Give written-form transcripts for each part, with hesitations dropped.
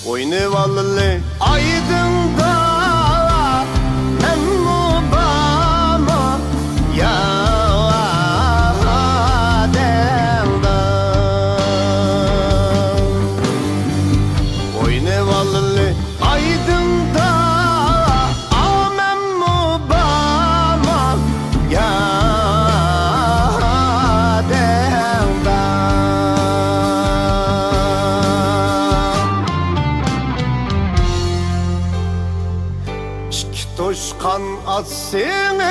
Oynevalı aydın'da Emmubama ya denda Oynevalı aydın'da Emmubama ya Toşkan at seniz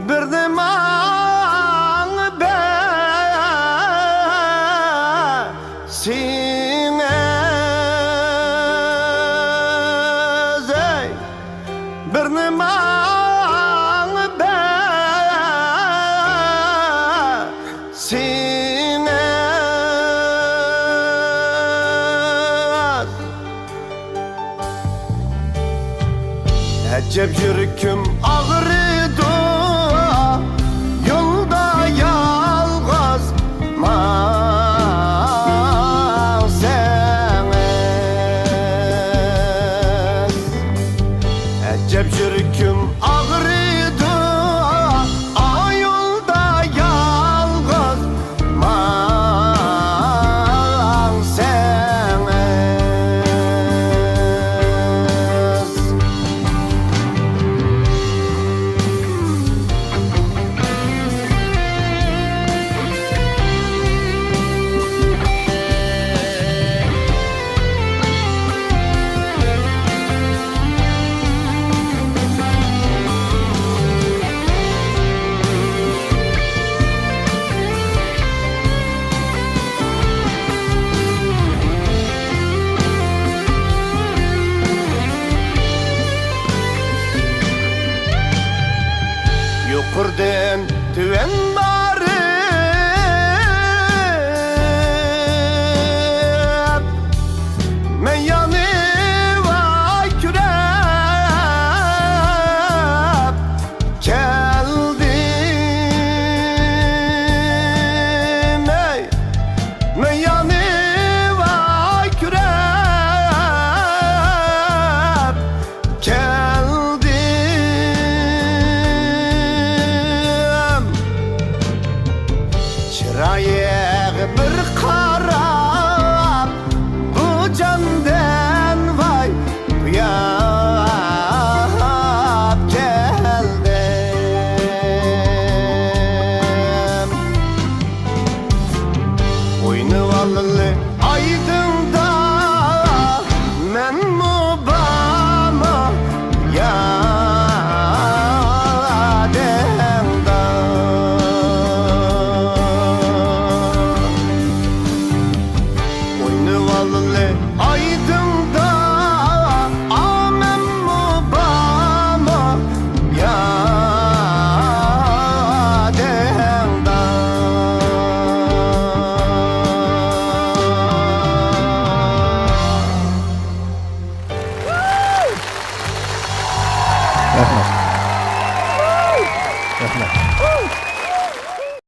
Bir deman be seniz Bir deman be Acep yürküm ağrıdı Yolda yalğız malseniz Acep yürküm ağrıdı Yolda yalğız malseniz Yukarıdan tüven barıp Meyyanı var kürep Geldim ey Meyyanı var kürep Çırayık bir karab Bu candan vay Kuyap geldim Oynevalı aydın